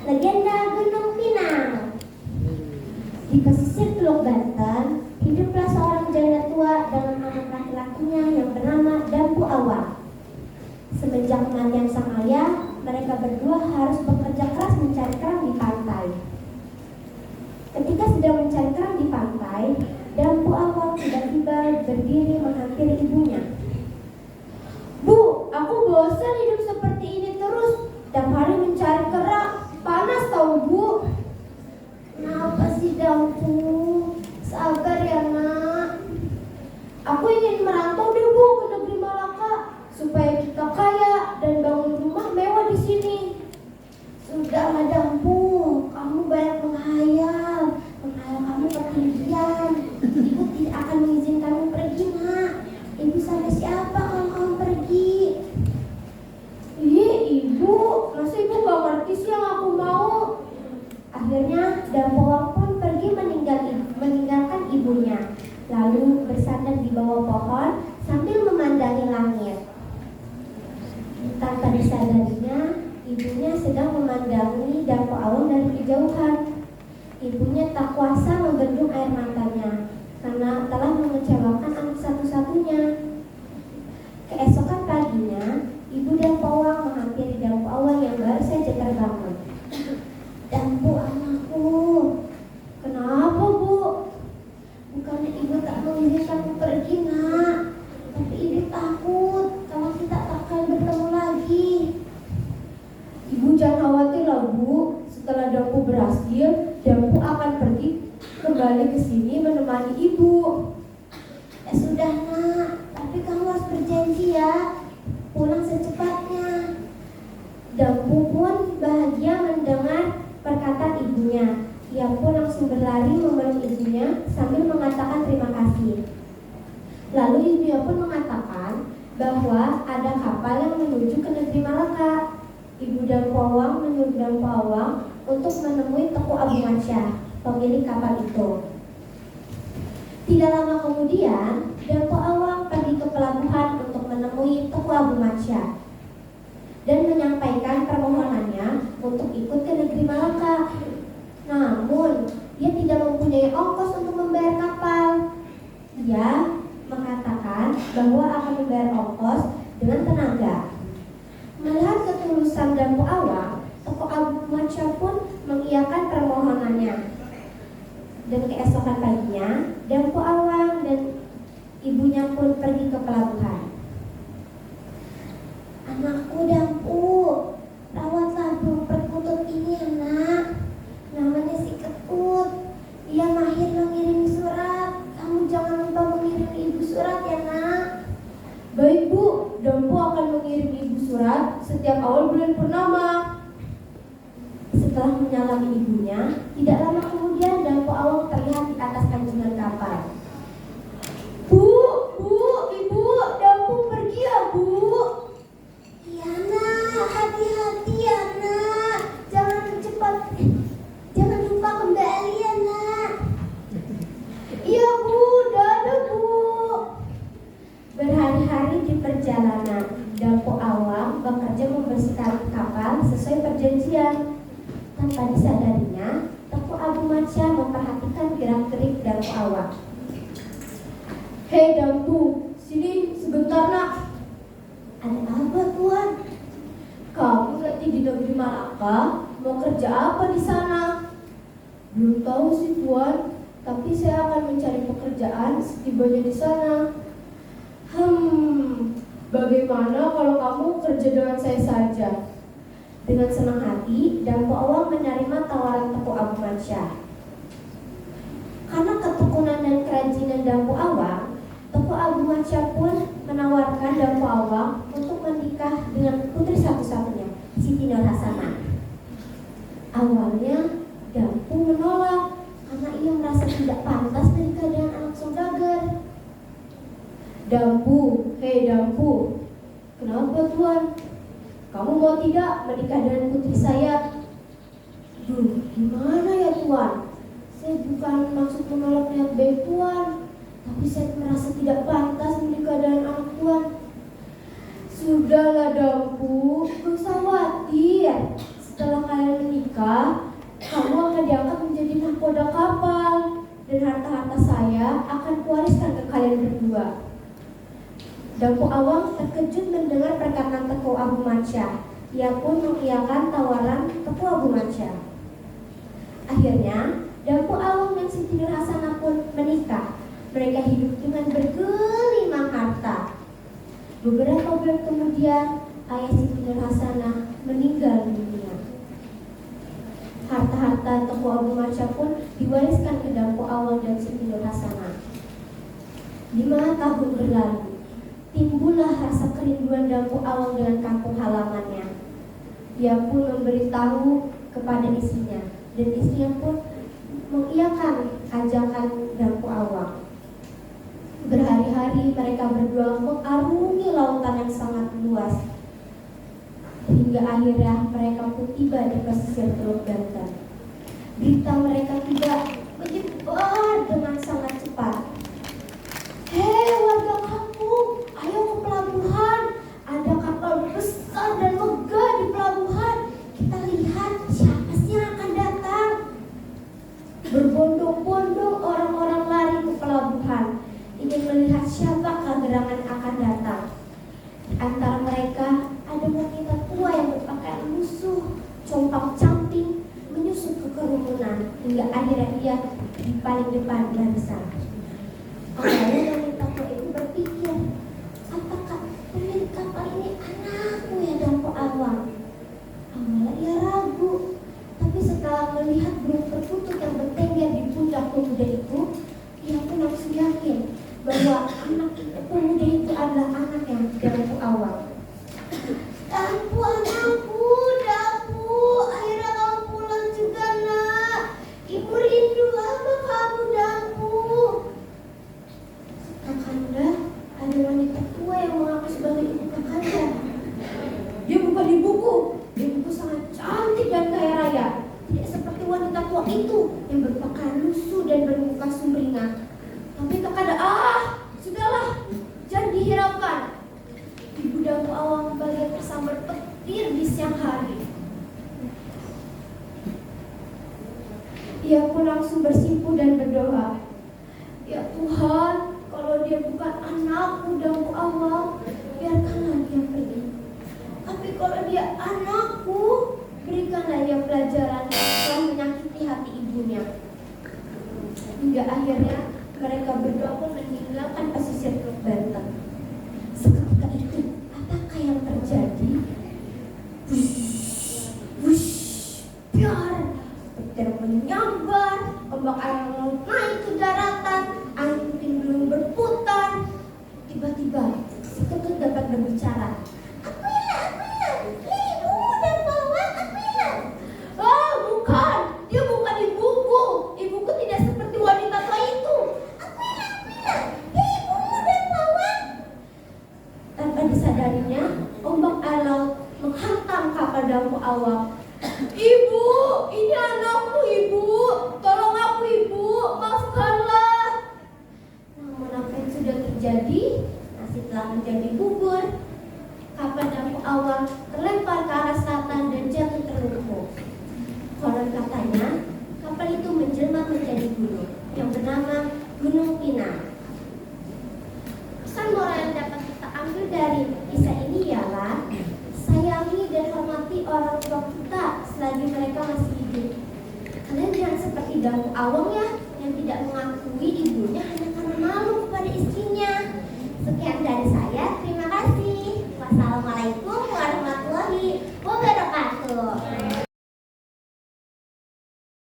Legenda Gunung Pinang. Di pesisir Teluk Banten, hiduplah seorang janda tua dengan anak laki-lakinya yang bernama Dampu Awang. Semenjak kematian sang ayah, mereka berdua harus bekerja keras mencari kerang di pantai. Ketika sedang mencari kerang di pantai, Dampu Awang tiba-tiba berdiri menghampiri ibunya. "Bu, aku bosan hidup seperti ini terus. Tiap hari mencari kerang, panas tahu Bu." "Kenapa sih Dampu? Sabar ya nak. Aku ingin merantau deh Bu ke negeri Malaka supaya kita kaya dan bangun rumah mewah di sini." "Sudahlah Dampu, kamu banyak menghayal. Menghayal kamu ketinggian. Ibu tidak akan mengizinkanmu pergi nak. Ibu sampai siapa kalau kamu pergi?" "Ih ibu, masa ibu gak ngerti sih yang aku mau?" Akhirnya Dampu Awang pun pergi meninggalkan ibunya, lalu bersandar di bawah pohon sambil memandangi langit. Tanpa disadarinya, ibunya sedang memandangi Dampu Awang dari kejauhan. Ibunya tak kuasa membendung air matanya karena telah mengecewakan anak satu-satunya. Keesokan paginya, ibu Dampu Awang menghampiri Dampu Awang yang baru saja terbangun. "Dampu anakku, kenapa Bu? Bukannya ibu tak mengizinkanmu pergi nak, tapi ibu takut kalau kita tak akan bertemu lagi." "Ibu jangan khawatir lah Bu, setelah Dampu berhasil, Dampu akan pergi kembali ke sini menemani ibu." "Ya sudah nak, tapi kamu harus berjanji ya, pulang secepatnya." Dampu pun bahagia mendengar perkataan ibunya. Ia pun langsung berlari memeluk ibunya sambil mengatakan terima kasih. Lalu ibunya pun mengatakan bahwa ada kapal yang menuju ke negeri Malaka. Ibu Dampu Awang menyuruh Dampu Awang untuk menemui Teku Abu Mansyah, pemilik kapal itu. Tidak lama kemudian, Dampu Awang pergi ke pelabuhan untuk menemui Teku Abu Mansyah dan menyampaikan permohonannya untuk ikut ke negeri Malaka. Namun, dia tidak mempunyai ongkos untuk membayar kapal. Ia mengatakan bahwa akan membayar ongkos dengan tenaga. Melihat ketulusan Dampu Awang, Teku Abu Mansyah pun mengiyakan permohonannya. Dan keesokan paginya, Dampu Awang dan ibunya pun pergi ke pelabuhan. "Anakku Dampu, rawatlah burung perkutut ini ya nak. Namanya si Ketut. Dia mahir mengirim surat. Kamu jangan lupa mengirim ibu surat ya nak." "Baik Bu, Dampu akan mengirim ibu surat setiap awal bulan purnama." Setelah menyalami ibunya, tidak lama kemudian Dampu Awang terlihat di atas anjungan kapal. Bu, Ibu, Dampu pergi ya Bu." "Iya nak, hati-hati ya nak. Jangan lupa kembali ya nak." "Iya Bu, dadah Bu." Berhari-hari di perjalanan, Dampu Awang bekerja membersihkan kapal sesuai perjanjian. Tanpa disadarinya, Teku Abu Mansyah memperhatikan gerak-gerik Dampu Awang. "Hei Dampu, sini sebentar nak." "Ada apa Tuan?" "Kamu nanti di negeri Malaka mau kerja apa di sana?" "Belum tahu sih Tuan, tapi saya akan mencari pekerjaan setibanya di sana." Bagaimana kalau kamu kerja dengan saya saja?" Dengan senang hati, Dampu Awang menerima tawaran Teku Abu Mansyah. Karena ketekunan dan kerajinan Dampu Awang, Teku Abu Mansyah pun menawarkan Dampu Awang untuk menikah dengan putri satu-satunya, Siti Nur Hasanah. Awalnya Dampu menolak karena ia merasa tidak pantas menikah dengan anak saudagar. "Dampu, hei Dampu, kenapa Tuan? Kamu mau tidak menikah dengan putri saya?" Gimana ya Tuan? Saya bukan maksud menolak niat baik Tuan, tapi saya merasa tidak pantas menikah dengan anak Tuan." "Sudahlah Dampu, gak usah khawatir. Setelah kalian menikah, menikah, kamu akan diangkat menjadi nahkoda kapal, dan harta-harta saya akan kuwariskan ke kalian berdua. Dampu Awang terkejut mendengar perkataan Teku Abu Mansya. Ia pun mengiyakan tawaran Teku Abu Mansya. Akhirnya, Dampu Awang dan Siti Nurhasanah pun menikah. Mereka hidup dengan bergelimang harta. Beberapa bulan kemudian, ayah Siti Nurhasanah meninggal dunia. Harta-harta Teku Abu Mansya pun diwariskan ke Dampu Awang dan Siti Nurhasanah. 5 tahun berlalu. Timbullah rasa kerinduan Dampu Awang dengan kampung halamannya. Ia pun memberitahu kepada istrinya, dan istrinya pun mengiyakan ajakan Dampu Awang. Berhari-hari mereka berdua mengarungi lautan yang sangat luas, hingga akhirnya mereka pun tiba di pesisir Teluk Banten. Berita mereka tiba menyebar dengan sangat cepat. Hei warga kampung, ayo ke pelabuhan. Ada kapal besar dan megah di pelabuhan. Kita lihat siapa sih yang akan datang. Berbondong-bondong orang-orang lari ke pelabuhan, ingin melihat siapakah gerangan yang akan datang. Di antara mereka ada wanita tua yang berpakaian lusuh, compang-camping, menyusup ke kerumunan, hingga akhirnya ia di paling depan barisan. Awalnya wanita tua itu berpikir, apakah pemilik kapal ini anakku ya Dampu Awang? Awalnya ia ragu, tapi setelah melihat burung perkutut yang bertengger di pundak pemuda itu, ia pun langsung yakin bahwa anak pemuda itu adalah anak yang Dampu Awang. Dampu, anakku, Dampu, akhirnya kamu pulang juga nak. Ibu rindu sama kamu Dampu. Kakanda, ada wanita tua yang mengaku sebagai ibu Kakanda. Dia bukan ibuku. Ibuku sangat cantik dan kaya raya, tidak seperti wanita tua itu yang berpakaian lusuh dan bermuka sumringah. Tapi Kakanda, sudahlah, jangan dihiraukan. Ibu Dampu Awang bagai tersambar petir di siang hari. Ia pun langsung bersimpuh dan berdoa, ya Tuhan, kalau dia bukan anakku Dampu Awang, biarkanlah dia pergi. Tapi kalau dia anakku, berikanlah dia pelajaran yang menyakiti hati ibunya. Hingga akhirnya mereka berdua pun meninggalkan pesisir Teluk Banten. Seketika itu, apakah yang terjadi? Wush, biar petir menyambar, ombak air laut naik ke daratan, angin puting beliung berputar. Tiba-tiba, si ketut dapat berbicara. Aku hilang, ibu Dampu Awang, aku hilang. Bukan, dia bukan ibuku. Ibuku tidak seperti wanita tua itu. Aku hilang, ibu Dampu Awang. Tanpa disadarinya, ombak air laut menghantam kapal Dampu Awang. Ibu, ini anakku ibu, tolong aku ibu, maafkanlah. Namun apa yang sudah terjadi, nasi telah menjadi bubur. Kapal Dampu Awang terlempar ke arah selatan dan jatuh terlumpur. Konon katanya, kapal itu menjelma menjadi gunung yang bernama Gunung Pinang. Pesan moral yang dapat kita ambil dari kisah ini ialah sayangi dan hormati orang tua kita selagi mereka masih hidup. Kalian jangan seperti Dampu Awang ya, yang tidak mengaku